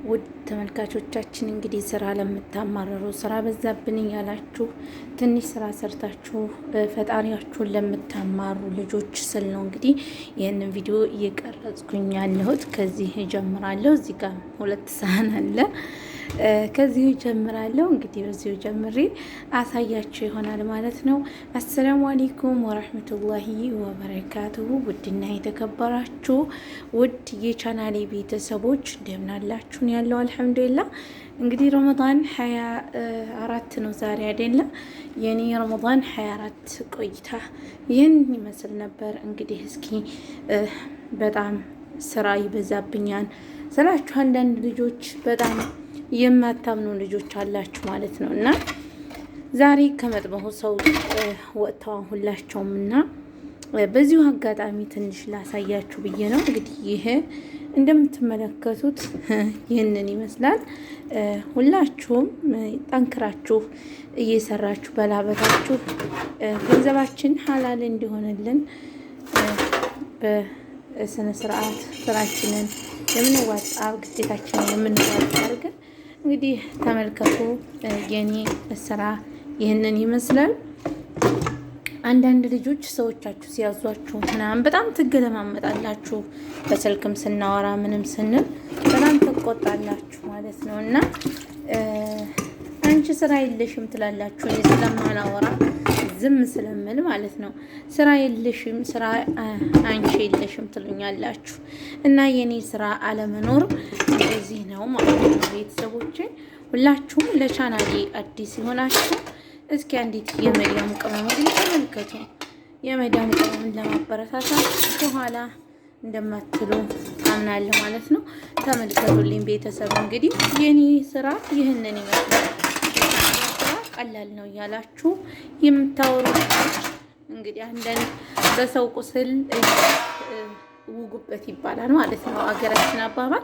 ውድ ተመልካቾቻችን እንግዲህ ስራ ለምታማረሩ ስራ በዛብን እያላችሁ ትንሽ ስራ ሰርታችሁ ፈጣሪያችሁን ለምታማሩ ልጆች ስል ነው እንግዲህ ይህንን ቪዲዮ እየቀረጽኩኝ ያለሁት። ከዚህ ጀምራለሁ። እዚህ ጋር 2 ሳህን አለ። ከዚህ ጀምራለሁ። እንግዲህ በዚሁ ጀምሬ አሳያችሁ ይሆናል ማለት ነው። አሰላሙ አለይኩም ወራህመቱላሂ ወበረካቱሁ። ውድና የተከበራችሁ ውድ የቻናሌ ቤተሰቦች እንደምን አላችሁ? ያለው አልሐምዱሊላህ። እንግዲህ ረመዳን 24 ነው ዛሬ አይደለ? የኔ ረመዳን 24 ቆይታ ይህን ይመስል ነበር። እንግዲህ እስኪ በጣም ስራ ይበዛብኛል ስላችሁ አንዳንድ ልጆች በጣም የማታምኑ ልጆች አላችሁ ማለት ነው። እና ዛሬ ከመጥበሁ ሰው ወጥተው ሁላቸውም እና በዚሁ አጋጣሚ ትንሽ ላሳያችሁ ብዬ ነው። እንግዲህ ይሄ እንደምትመለከቱት ይህንን ይመስላል። ሁላችሁም ጠንክራችሁ እየሰራችሁ በላበታችሁ ገንዘባችን ሀላል እንዲሆንልን በስነ ስርዓት ስራችንን የምንዋጣ ግዴታችንን የምንዋጣ አድርገን እንግዲህ ተመልከቱ። የኔ ስራ ይህንን ይመስላል። አንዳንድ ልጆች ሰዎቻችሁ ሲያዟችሁ ምናምን በጣም ትገለማመጣላችሁ። በስልክም ስናወራ ምንም ስንል በጣም ትቆጣላችሁ ማለት ነው። እና አንቺ ስራ የለሽም ትላላችሁ። እኔ ስለማላወራ ዝም ስለምል ማለት ነው። ስራ የለሽም፣ ስራ አንቺ የለሽም ትሉኛላችሁ። እና የኔ ስራ አለመኖር እንደዚህ ነው ማለት ነው። ቤተሰቦቼ ሁላችሁም ለቻናሌ አዲስ ይሆናችሁ እስኪ አንዲት የመዳም ቅመም እንግዲህ ተመልከቱ። የመዳም ቅመምን ለማበረታታት በኋላ እንደማትሉ አምናለሁ ማለት ነው። ተመልከቱልኝ ቤተሰብ። እንግዲህ የኔ ስራ ይህንን ይመስላል። ቀላል ነው እያላችሁ የምታወሩ እንግዲህ አንዳንድ በሰው ቁስል ውጉበት ይባላል ማለት ነው አገራችን አባባል።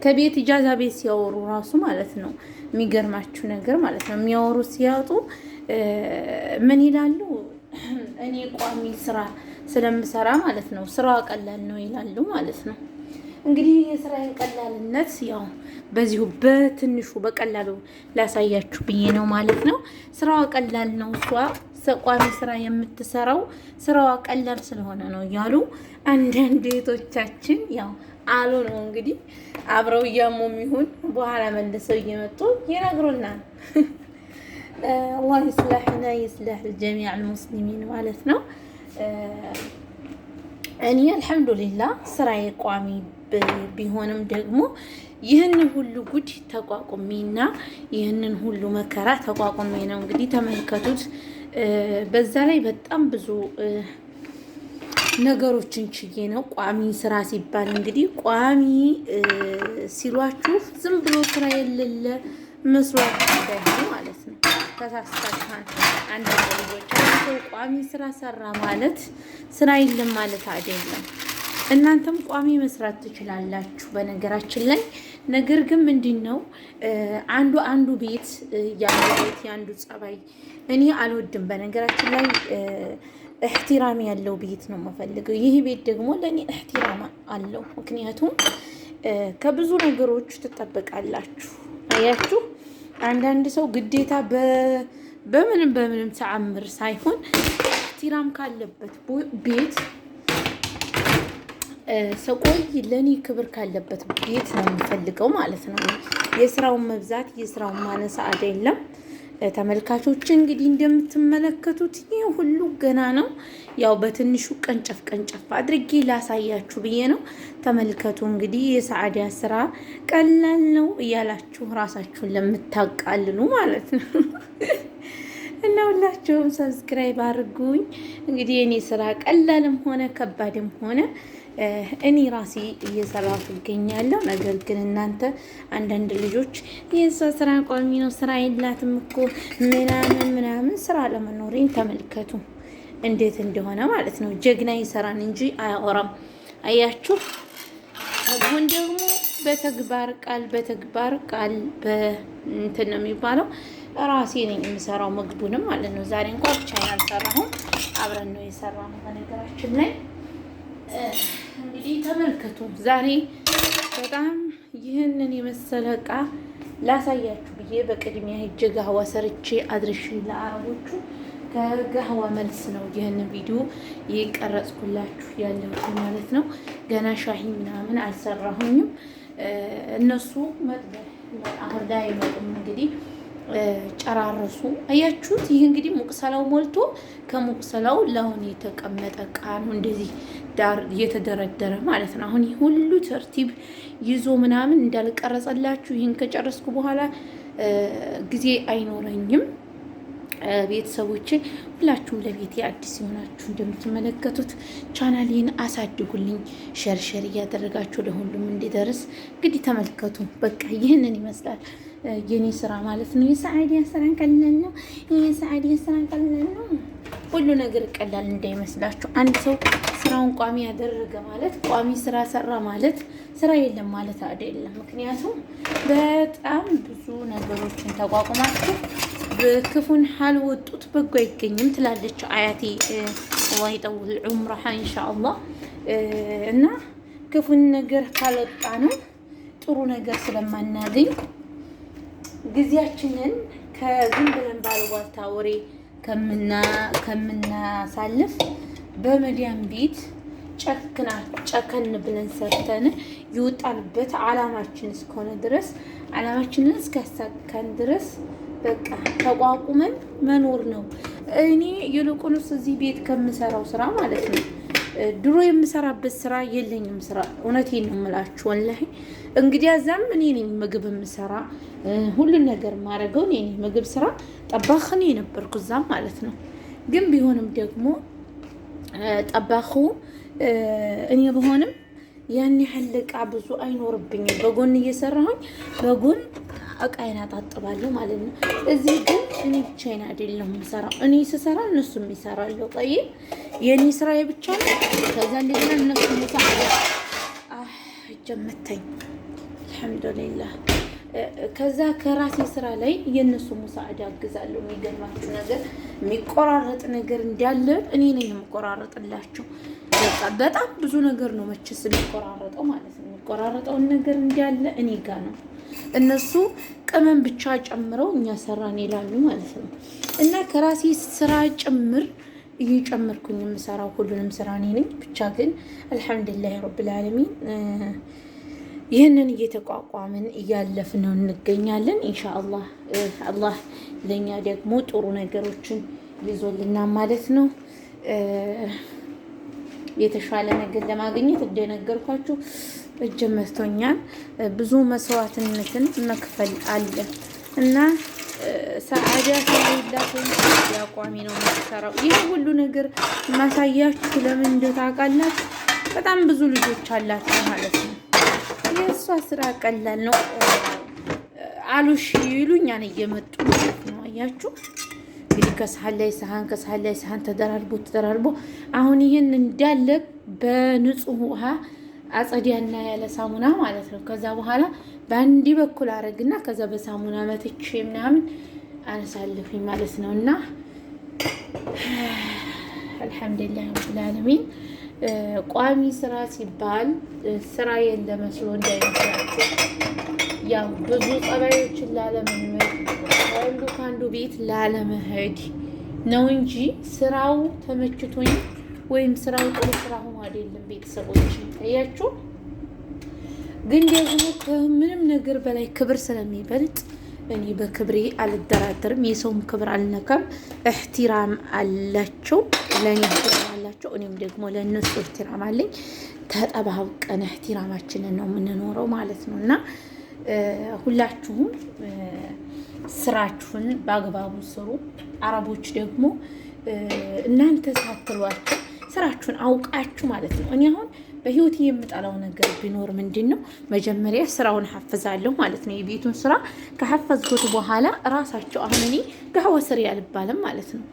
ከቤት ኢጃዛ ቤት ሲያወሩ ራሱ ማለት ነው የሚገርማችሁ ነገር ማለት ነው የሚያወሩ ሲያጡ ምን ይላሉ? እኔ ቋሚ ስራ ስለምሰራ ማለት ነው ስራው ቀላል ነው ይላሉ ማለት ነው። እንግዲህ የስራዬን ቀላልነት ያው በዚሁ በትንሹ በቀላሉ ላሳያችሁ ብዬ ነው ማለት ነው። ስራዋ ቀላል ነው፣ እሷ ቋሚ ስራ የምትሰራው ስራዋ ቀላል ስለሆነ ነው እያሉ አንዳንድ ቤቶቻችን ያው አሉ ነው እንግዲህ አብረው እያሙም ይሁን በኋላ መልሰው እየመጡ ይነግሩናል። አላህ ይስላህና ይስላህ ጀሚዕ አልሙስሊሚን ማለት ነው። እኔ አልሐምዱሊላህ ስራዬ ቋሚ ቢሆንም ደግሞ ይህንን ሁሉ ጉድ ተቋቁሜና ይህንን ሁሉ መከራ ተቋቁሜ ነው እንግዲህ ተመልከቱት። በዛ ላይ በጣም ብዙ ነገሮችን ችዬ ነው። ቋሚ ስራ ሲባል እንግዲህ ቋሚ ሲሏችሁ ዝም ብሎ ስራ የሌለ መስሏችሁ እንዳይሆን ማለት ነው። ተሳስታችኋል። አንዳንድ ልጆች ቋሚ ስራ ሰራ ማለት ስራ የለም ማለት አይደለም። እናንተም ቋሚ መስራት ትችላላችሁ በነገራችን ላይ። ነገር ግን ምንድነው አንዱ ቤት ያንዱ ጸባይ እኔ አልወድም በነገራችን ላይ። እህትራም ያለው ቤት ነው የምፈልገው። ይህ ቤት ደግሞ ለእኔ እህትራም አለው። ምክንያቱም ከብዙ ነገሮች ትጠበቃላችሁ። አያችሁ፣ አንዳንድ ሰው ግዴታ በምንም ተአምር ሳይሆን እህትራም ካለበት ቤት ሰቆይ ለኔ ክብር ካለበት ቤት ነው የምፈልገው ማለት ነው። የስራውን መብዛት የስራውን ማነስ አይደለም። ተመልካቾች እንግዲህ እንደምትመለከቱት ይህ ሁሉ ገና ነው። ያው በትንሹ ቀንጨፍ አድርጌ ላሳያችሁ ብዬ ነው። ተመልከቱ እንግዲህ የሰዓዲያ ስራ ቀላል ነው እያላችሁ ራሳችሁን ለምታቃልሉ ማለት ነው። እና ሁላችሁም ሰብስክራይብ አድርጉኝ። እንግዲህ የኔ ስራ ቀላልም ሆነ ከባድም ሆነ እኔ ራሴ እየሰራሁ እገኛለሁ። ነገር ግን እናንተ አንዳንድ ልጆች የእሷ ስራ ቋሚ ነው ስራ የላትም እኮ ምናምን ስራ ለመኖሬን ተመልከቱ እንዴት እንደሆነ ማለት ነው። ጀግና ይሰራን እንጂ አያወራም። አያችሁ። አሁን ደግሞ በተግባር ቃል በእንትን ነው የሚባለው። ራሴ ነኝ የምሰራው ምግቡንም ማለት ነው። ዛሬ እንኳን ብቻዬን አልሰራሁም፣ አብረን ነው የሰራነው በነገራችን ላይ። እንግዲህ ተመልከቱ ዛሬ በጣም ይህንን የመሰለ እቃ ላሳያችሁ ብዬ በቅድሚያ ሄጄ ጋህዋ ሰርቼ አድርሽ ለአረቦቹ ከጋህዋ መልስ ነው ይህንን ቪዲዮ የቀረጽኩላችሁ ያለሁት ማለት ነው። ገና ሻሂ ምናምን አልሰራሁኝም። እነሱ አሁን ላይ አይመጡም እንግዲህ ጨራረሱ። አያችሁት? ይህ እንግዲህ ሙቅሰላው ሞልቶ ከሙቅሰላው ለአሁን የተቀመጠ እቃ ነው። እንደዚህ ዳር እየተደረደረ ማለት ነው። አሁን ይህ ሁሉ ተርቲብ ይዞ ምናምን እንዳልቀረጸላችሁ ይህን ከጨረስኩ በኋላ ጊዜ አይኖረኝም። ቤተሰቦቼ ሁላችሁም ለቤቴ አዲስ የሆናችሁ እንደምትመለከቱት ቻናሌን አሳድጉልኝ፣ ሸርሸር እያደረጋችሁ ለሁሉም እንዲደርስ እንግዲህ ተመልከቱ። በቃ ይህንን ይመስላል የኔ ስራ ማለት ነው። የሰዓዲያ ስራ ቀላል ነው። የሰዓዲያ ስራ ቀላል ነው። ሁሉ ነገር ቀላል እንዳይመስላችሁ። አንድ ሰው ስራውን ቋሚ ያደረገ ማለት ቋሚ ስራ ሰራ ማለት ስራ የለም ማለት አይደለም። ምክንያቱም በጣም ብዙ ነገሮችን ተቋቁማችሁ በክፉን ሀል ወጡት በጎ አይገኝም ትላለች አያቴ አላህ ይጠውል ዑምረሃ ኢንሻአላህ። እና ክፉን ነገር ካልወጣ ነው ጥሩ ነገር ስለማናገኝ ጊዜያችንን ከዝም ብለን ባልዋልታ ወሬ ከምናሳልፍ በመዲያም ቤት ጨከን ብለን ሰርተን ይወጣልበት አላማችን እስከሆነ ድረስ አላማችንን እስካሳካን ድረስ በቃ ተቋቁመን መኖር ነው። እኔ ይልቁንስ እዚህ ቤት ከምሰራው ስራ ማለት ነው ድሮ የምሰራበት ስራ የለኝም። ስራ እውነቴን ነው የምላችሁ ወላሂ። እንግዲህ እዛም እኔ ነኝ ምግብ የምሰራ ሁሉን ነገር ማድረገው እኔ ነኝ። ምግብ ስራ ጠባኽ እኔ ነበርኩ እዛም ማለት ነው። ግን ቢሆንም ደግሞ ጠባኹ እኔ በሆንም ያን ያህል እቃ ብዙ አይኖርብኝም። በጎን እየሰራሁኝ በጎን እቃዬን አጣጥባለሁ ማለት ነው። እዚህ ግን እኔ ብቻዬን አይደለም የምሰራው። እኔ ስሰራ እነሱም ይሰራሉ። ጠይብ የእኔ ስራዬ ብቻ ነው። ከዛ እንደገና እነሱ ሙሳዕዳ ጀመተኝ አልሐምዱሊላህ። ከዛ ከራሴ ስራ ላይ የእነሱ ሙሳዕዳ አግዛለሁ። የሚገርማችሁ ነገር የሚቆራረጥ ነገር እንዳለ እኔ ነኝ የምቆራረጥላቸው። በጣም ብዙ ነገር ነው መቼስ የሚቆራረጠው ማለት ነው። የሚቆራረጠውን ነገር እንዳለ እኔ ጋር ነው። እነሱ ቅመም ብቻ ጨምረው እኛ ሰራን ይላሉ ማለት ነው። እና ከራሴ ስራ ጭምር እየጨመርኩኝ የምሰራው ሁሉንም ስራ እኔ ነኝ። ብቻ ግን አልሐምዱሊላህ ረብል ዓለሚን ይህንን እየተቋቋምን እያለፍን እንገኛለን። ኢንሻአላህ አላህ ለኛ ደግሞ ጥሩ ነገሮችን ይዞልና ማለት ነው። የተሻለ ነገር ለማግኘት እንደነገርኳችሁ እጅ መቶኛል። ብዙ መስዋዕትነትን መክፈል አለ እና ሰዓዳ ሰላይላችሁ ያቋሚ ነው የምትሰራው። ይህ ሁሉ ነገር ማሳያችሁ ለምን እንደታውቃላችሁ? በጣም ብዙ ልጆች አላችሁ ማለት ነው። የእሷ ስራ ቀላል ነው አሉሽ ይሉኛል እየመጡ ማለት ነው። አያችሁ እንግዲህ ከሳህን ላይ ሳህን ከሳህን ላይ ሳህን ተደራርቦ አሁን ይህን እንዳለ በንጹህ ውሃ አጸዲያና ያለ ሳሙና ማለት ነው። ከዛ በኋላ በአንዲ በኩል አረግና ከዛ በሳሙና መትቼ ምናምን አነሳለሁኝ ማለት ነው። እና አልሐምዱሊላህ ረብል ዓለሚን ቋሚ ስራ ሲባል ስራ የለ መስሎ እንዳይመስላችሁ። ያው ብዙ ጸባዮችን ላለመልመድ አንዱ ከአንዱ ቤት ላለመሄድ ነው እንጂ ስራው ተመችቶኝ ወይም ስራው ጥሩ ስራ ሆኖ አይደለም። ቤተሰቦች ታያችሁ። ግን ደግሞ ከምንም ነገር በላይ ክብር ስለሚበልጥ እኔ በክብሬ አልደራደርም። የሰውም ክብር አልነካም። እህትራም አላቸው፣ ለእኔ እህትራም አላቸው፣ እኔም ደግሞ ለእነሱ እህትራም አለኝ። ተጠባብቀን እህትራማችንን ነው የምንኖረው ማለት ነው። እና ሁላችሁም ስራችሁን በአግባቡ ስሩ። አረቦች ደግሞ እናንተ ሳትሏቸው ስራችሁን አውቃችሁ ማለት ነው። እኔ አሁን በህይወት የምጠላው ነገር ቢኖር ምንድን ነው? መጀመሪያ ስራውን ሐፍዛለሁ ማለት ነው። የቤቱን ስራ ከሐፈዝኩት በኋላ ራሳቸው አሁን እኔ ጋህዋ ስሪ አልባልም ማለት ነው።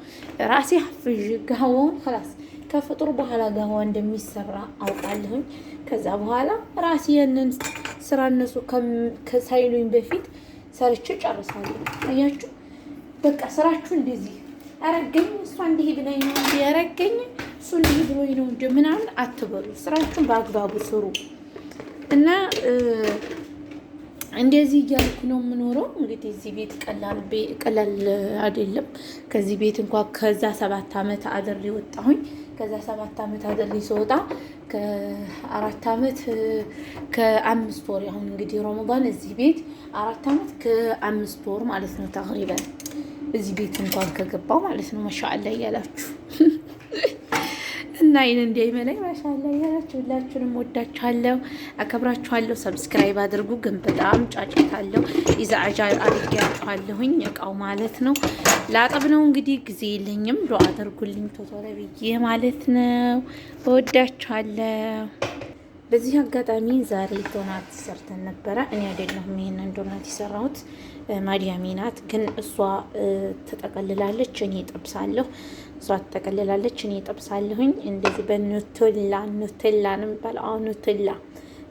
ራሴ ሐፍዥ ጋህዋውን خلاص ከፍጡር በኋላ ጋህዋ እንደሚሰራ አውቃለሁኝ። ከዛ በኋላ ራሴ ያንን ስራ እነሱ ከሳይሉኝ በፊት ሰርቼ ጨርሳለሁ። አያችሁ በቃ ስራችሁ እንደዚህ አረገኝ እሷ እንዲህ ብላኝ ነው እንዲህ ያረገኝ እሱ እንዲህ ብሎኝ ነው እንደ ምናምን አትበሉ። ስራችሁን በአግባቡ ስሩ። እና እንደዚህ እያልኩ ነው የምኖረው። እንግዲህ እዚህ ቤት ቀላል አይደለም። ከዚህ ቤት እንኳን ከዛ 7 ዓመት አድሬ ወጣሁኝ። ከዛ 7 ዓመት አድሬ ስወጣ ከ4 ዓመት ከ5 ወር አሁን እንግዲህ ረመዳን እዚህ ቤት 4 ዓመት ከ5 ወር ማለት ነው ተቅሪበን እዚህ ቤት እንኳን ከገባው ማለት ነው። ማሻአላ እያላችሁ እና ይሄን እንደይመለኝ ማሻአላ እያላችሁ ሁላችሁንም ወዳችኋለሁ፣ አከብራችኋለሁ። ሰብስክራይብ አድርጉ። ግን በጣም ጫጫታለሁ ኢዛአጃ አድርጋችኋለሁኝ እቃው ማለት ነው። ላጠብ ነው እንግዲህ ጊዜ የለኝም። ዱአ አድርጉልኝ ቶቶሎ ብዬ ማለት ነው። ወዳችኋለሁ። በዚህ አጋጣሚ ዛሬ ዶናት ሰርተን ነበረ። እኔ አይደለሁም ይሄንን ዶናት የሰራሁት ማዲያሚ ናት። ግን እሷ ትጠቀልላለች፣ እኔ እጠብሳለሁ። እሷ ትጠቀልላለች፣ እኔ እጠብሳለሁኝ። እንደዚህ በኑቴላ ነው የሚባለው። አሁን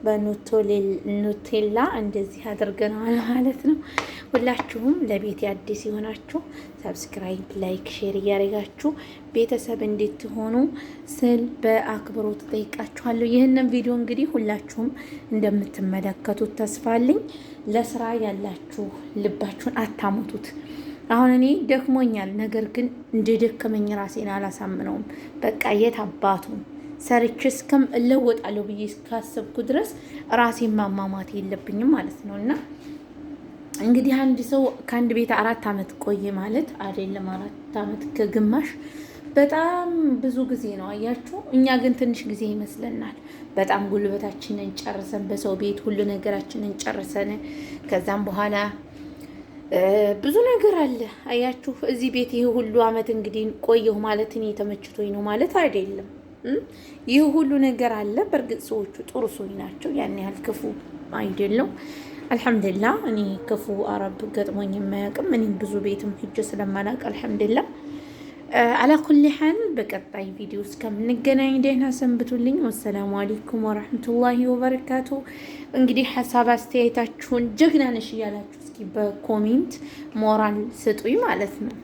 በኑቴላ እንደዚህ አድርገናል ማለት ነው። ሁላችሁም ለቤት አዲስ የሆናችሁ ሰብስክራይብ፣ ላይክ፣ ሼር እያደረጋችሁ ቤተሰብ እንድትሆኑ ስል በአክብሮት ጠይቃችኋለሁ። ይህንን ቪዲዮ እንግዲህ ሁላችሁም እንደምትመለከቱት ተስፋ አለኝ። ለስራ ያላችሁ ልባችሁን አታሙቱት። አሁን እኔ ደክሞኛል፣ ነገር ግን እንደ ደከመኝ ራሴን አላሳምነውም። በቃ የት አባቱ ሰርቼ እስከም እለወጣለሁ ብዬ እስካሰብኩ ድረስ ራሴን ማማማት የለብኝም ማለት ነው። እና እንግዲህ አንድ ሰው ከአንድ ቤት 4 ዓመት ቆየ ማለት አይደለም። 4 ዓመት ከግማሽ በጣም ብዙ ጊዜ ነው፣ አያችሁ። እኛ ግን ትንሽ ጊዜ ይመስለናል። በጣም ጉልበታችንን ጨርሰን በሰው ቤት ሁሉ ነገራችንን ጨርሰን ከዛም በኋላ ብዙ ነገር አለ፣ አያችሁ። እዚህ ቤት ይህ ሁሉ ዓመት እንግዲህ ቆየሁ ማለት እኔ ተመችቶኝ ነው ማለት አይደለም። ይህ ሁሉ ነገር አለ። በእርግጥ ሰዎቹ ጥሩ ሰዎች ናቸው፣ ያን ያህል ክፉ አይደለም። አልሐምዱሊላህ እኔ ክፉ አረብ ገጥሞኝ የማያውቅም። እኔም ብዙ ቤትም ሂጅ ስለማላውቅ አልሐምዱሊላህ። አላኩል ሐል በቀጣይ ቪዲዮ እስከምንገናኝ ደህና ሰንብቱልኝ። ወሰላሙ አለይኩም ወራህመቱላሂ ወበረካቱ። እንግዲህ ሀሳብ አስተያየታችሁን ጀግና ነሽ እያላችሁ እስኪ በኮሜንት ሞራል ስጡኝ ማለት ነው።